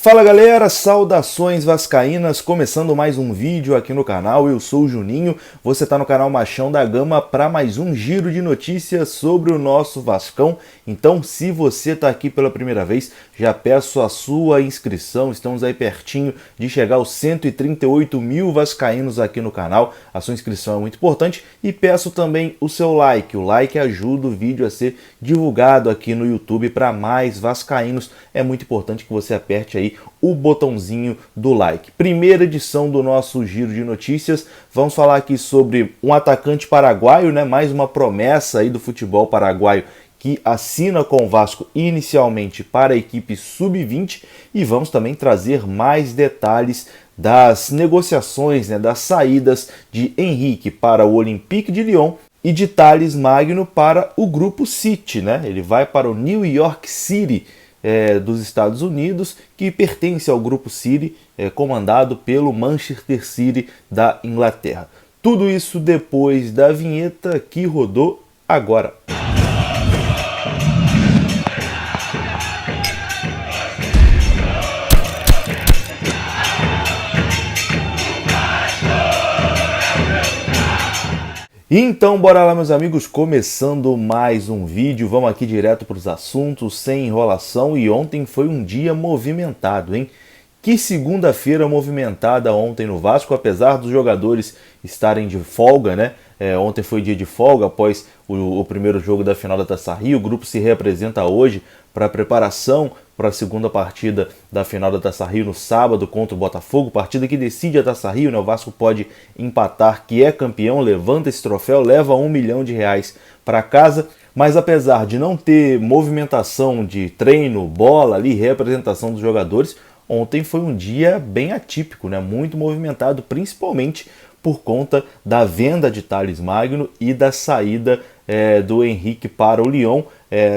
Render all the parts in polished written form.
Fala galera, saudações vascaínas, começando mais um vídeo aqui no canal, eu sou o Juninho, você está no canal Machão da Gama para mais um giro de notícias sobre o nosso Vascão. Então, se você está aqui pela primeira vez, já peço a sua inscrição, estamos aí pertinho de chegar aos 138 mil vascaínos aqui no canal, a sua inscrição é muito importante e peço também o seu like, o like ajuda o vídeo a ser divulgado aqui no YouTube para mais vascaínos, é muito importante que você aperte aí o botãozinho do like. Primeira edição do nosso giro de notícias, vamos falar aqui sobre um atacante paraguaio, né? Mais uma promessa aí do futebol paraguaio que assina com o Vasco inicialmente para a equipe sub-20 e vamos também trazer mais detalhes das negociações, né? Das saídas de Henrique para o Olympique de Lyon e de Thales Magno para o Grupo City, né? Ele vai para o New York City dos Estados Unidos, que pertence ao Grupo City, comandado pelo Manchester City da Inglaterra. Tudo isso depois da vinheta que rodou agora. Então bora lá meus amigos, começando mais um vídeo, vamos aqui direto para os assuntos, sem enrolação, e ontem foi um dia movimentado, hein? Que segunda-feira movimentada ontem no Vasco, apesar dos jogadores estarem de folga, né? Ontem foi dia de folga após o primeiro jogo da final da Taça Rio, o grupo se reapresenta hoje para a preparação para a segunda partida da final da Taça Rio no sábado contra o Botafogo, partida que decide a Taça Rio, né? O Vasco pode empatar, que é campeão, levanta esse troféu, leva R$1 milhão para casa, mas apesar de não ter movimentação de treino, bola ali, reapresentação dos jogadores, ontem foi um dia bem atípico, né? Muito movimentado, principalmente por conta da venda de Thales Magno e da saída do Henrique para o Lyon,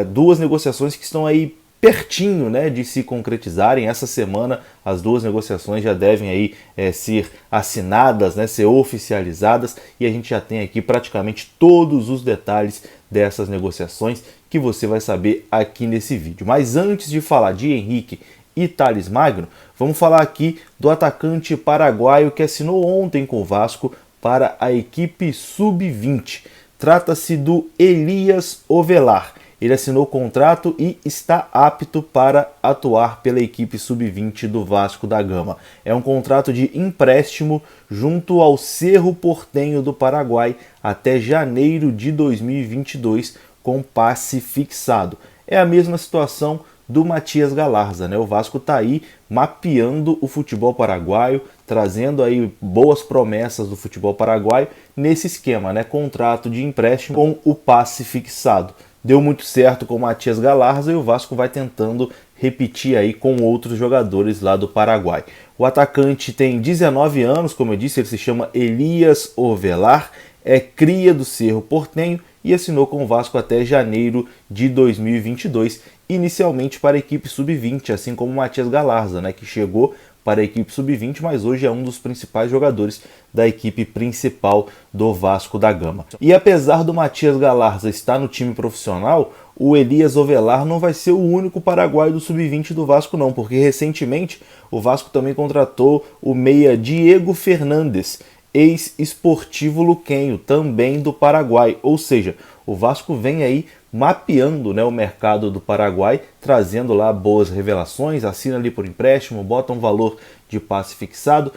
duas negociações que estão aí pertinho, né, de se concretizarem. Essa semana as duas negociações já devem aí ser assinadas, né, ser oficializadas, e a gente já tem aqui praticamente todos os detalhes dessas negociações que você vai saber aqui nesse vídeo. Mas antes de falar de Henrique e Thales Magno, vamos falar aqui do atacante paraguaio que assinou ontem com o Vasco para a equipe sub-20. Trata-se do Elias Ovelar. Ele assinou o contrato e está apto para atuar pela equipe sub-20 do Vasco da Gama. É um contrato de empréstimo junto ao Cerro Porteño do Paraguai até janeiro de 2022 com passe fixado. É a mesma situação do Matias Galarza, né? O Vasco está aí mapeando o futebol paraguaio, trazendo aí boas promessas do futebol paraguaio nesse esquema, né? Contrato de empréstimo com o passe fixado. Deu muito certo com o Matias Galarza e o Vasco vai tentando repetir aí com outros jogadores lá do Paraguai. O atacante tem 19 anos, como eu disse, ele se chama Elias Ovelar, é cria do Cerro Porteño e assinou com o Vasco até janeiro de 2022, inicialmente para a equipe sub-20, assim como o Matias Galarza, né, que chegou para a equipe sub-20, mas hoje é um dos principais jogadores da equipe principal do Vasco da Gama. E apesar do Matias Galarza estar no time profissional, o Elias Ovelar não vai ser o único paraguaio do sub-20 do Vasco não, porque recentemente o Vasco também contratou o meia Diego Fernandes, ex-Sportivo Luquenho, também do Paraguai, ou seja, o Vasco vem aí mapeando, né, o mercado do Paraguai, trazendo lá boas revelações, assina ali por empréstimo, bota um valor de passe fixado,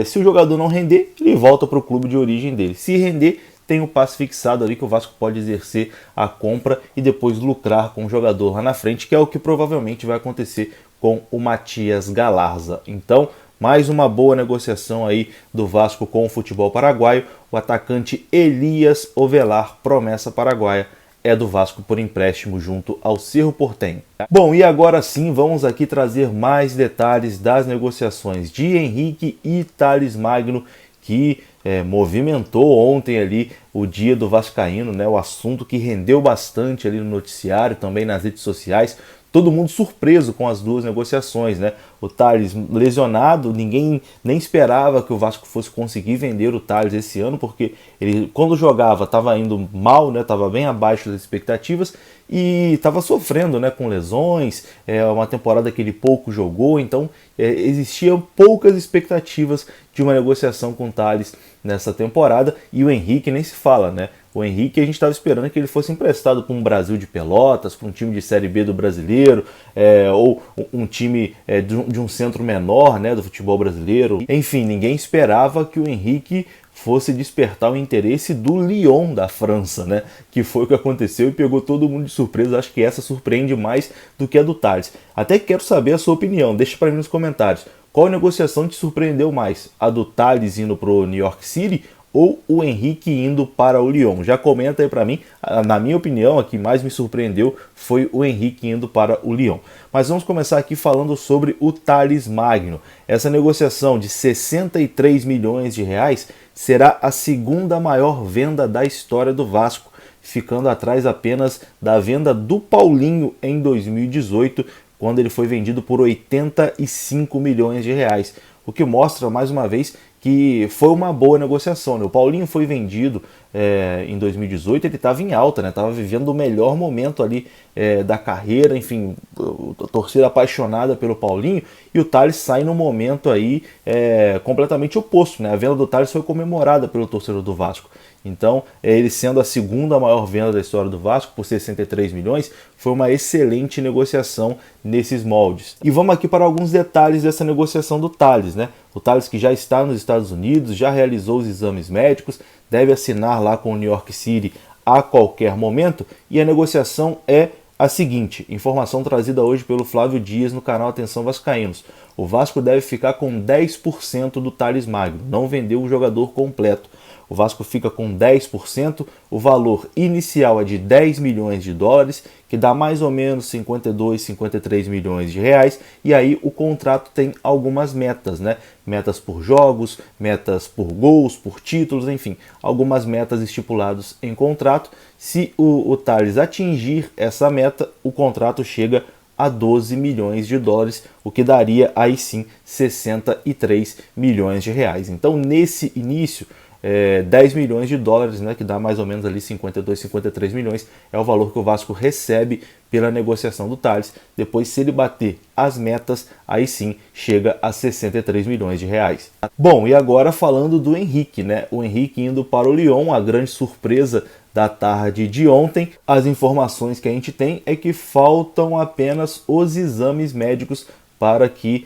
se o jogador não render, ele volta para o clube de origem dele, se render, tem o passe fixado ali que o Vasco pode exercer a compra e depois lucrar com o jogador lá na frente, que é o que provavelmente vai acontecer com o Matias Galarza. Então, mais uma boa negociação aí do Vasco com o futebol paraguaio. O atacante Elias Ovelar, promessa paraguaia, é do Vasco por empréstimo junto ao Cerro Porteño. Bom, e agora sim vamos aqui trazer mais detalhes das negociações de Henrique e Thales Magno, que movimentou ontem ali o dia do vascaíno, né? O assunto que rendeu bastante ali no noticiário, também nas redes sociais. todo mundo surpreso com as duas negociações, né? O Tales lesionado, ninguém nem esperava que o Vasco fosse conseguir vender o Tales esse ano, porque ele, quando jogava, estava indo mal, né? Estava bem abaixo das expectativas e estava sofrendo, né? Com lesões, uma temporada que ele pouco jogou, então existiam poucas expectativas de uma negociação com o Tales nessa temporada, e o Henrique nem se fala, né? O Henrique, a gente estava esperando que ele fosse emprestado para um Brasil de Pelotas, para um time de Série B do brasileiro, ou um time de um centro menor, né, do futebol brasileiro. Enfim, ninguém esperava que o Henrique fosse despertar o interesse do Lyon da França, né? Que foi o que aconteceu e pegou todo mundo de surpresa. Acho que essa surpreende mais do que a do Tales. Até quero saber a sua opinião, deixa para mim nos comentários. Qual negociação te surpreendeu mais? A do Tales indo para o New York City ou o Henrique indo para o Lyon? Já comenta aí para mim. Na minha opinião, a que mais me surpreendeu foi o Henrique indo para o Lyon. Mas vamos começar aqui falando sobre o Tales Magno. Essa negociação de 63 milhões de reais será a segunda maior venda da história do Vasco, ficando atrás apenas da venda do Paulinho em 2018, quando ele foi vendido por 85 milhões de reais. O que mostra, mais uma vez, que foi uma boa negociação, né? O Paulinho foi vendido em 2018, ele estava em alta, né? Estava vivendo o melhor momento ali da carreira, enfim, a torcida apaixonada pelo Paulinho, e o Tales sai num momento aí completamente oposto, né? A venda do Tales foi comemorada pelo torcedor do Vasco. Então, ele sendo a segunda maior venda da história do Vasco, por 63 milhões, foi uma excelente negociação nesses moldes. E vamos aqui para alguns detalhes dessa negociação do Tales, né? O Tales, que já está nos Estados Unidos, já realizou os exames médicos, deve assinar lá com o New York City a qualquer momento, e a negociação é a seguinte, informação trazida hoje pelo Flávio Dias no canal Atenção Vascaínos. O Vasco deve ficar com 10% do Tales Magno, não vendeu o jogador completo. O Vasco fica com 10%, o valor inicial é de 10 milhões de dólares, que dá mais ou menos 52, 53 milhões de reais, e aí o contrato tem algumas metas, né? Metas por jogos, metas por gols, por títulos, enfim, algumas metas estipuladas em contrato. Se o Tales atingir essa meta, o contrato chega a 12 milhões de dólares, o que daria aí sim 63 milhões de reais. Então, nesse início, 10 milhões de dólares, né, que dá mais ou menos ali 52, 53 milhões, é o valor que o Vasco recebe pela negociação do Tales. Depois, se ele bater as metas, aí sim chega a 63 milhões de reais. Bom, e agora falando do Henrique, né? O Henrique indo para o Lyon, a grande surpresa da tarde de ontem. As informações que a gente tem é que faltam apenas os exames médicos para que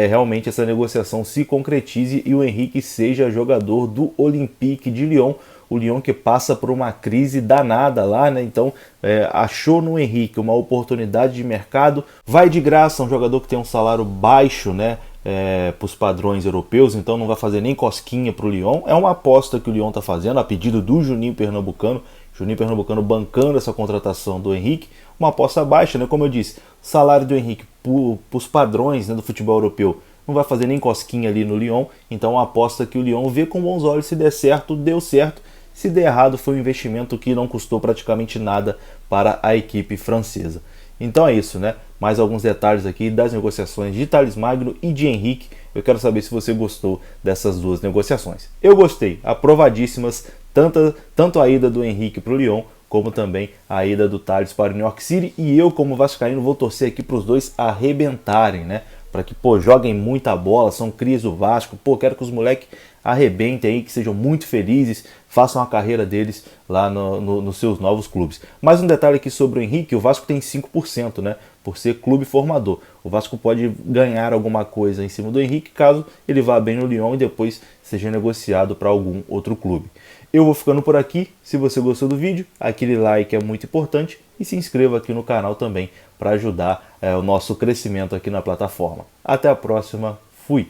realmente essa negociação se concretize e o Henrique seja jogador do Olympique de Lyon. O Lyon que passa por uma crise danada lá, né? Então achou no Henrique uma oportunidade de mercado. Vai de graça, um jogador que tem um salário baixo, né? Para os padrões europeus, então não vai fazer nem cosquinha para o Lyon. É uma aposta que o Lyon está fazendo a pedido do Juninho Pernambucano. Juninho Pernambucano bancando essa contratação do Henrique. Uma aposta baixa, né? Como eu disse, salário do Henrique para os padrões, né, do futebol europeu não vai fazer nem cosquinha ali no Lyon. Então uma aposta que o Lyon vê com bons olhos. Se der certo, deu certo. Se der errado, foi um investimento que não custou praticamente nada para a equipe francesa. Então é isso, né? Mais alguns detalhes aqui das negociações de Tales Magno e de Henrique. Eu quero saber se você gostou dessas duas negociações. Eu gostei, aprovadíssimas, tanto a ida do Henrique para o Lyon, como também a ida do Tales para o New York City. E eu, como vascaíno, vou torcer aqui para os dois arrebentarem, né? Para que, joguem muita bola, são crias do Vasco. Quero que os moleques arrebentem aí, que sejam muito felizes, façam a carreira deles lá nos seus novos clubes. Mais um detalhe aqui sobre o Henrique, o Vasco tem 5%, né? Por ser clube formador. O Vasco pode ganhar alguma coisa em cima do Henrique, caso ele vá bem no Lyon e depois seja negociado para algum outro clube. Eu vou ficando por aqui. Se você gostou do vídeo, aquele like é muito importante e se inscreva aqui no canal também para ajudar o nosso crescimento aqui na plataforma. Até a próxima. Fui!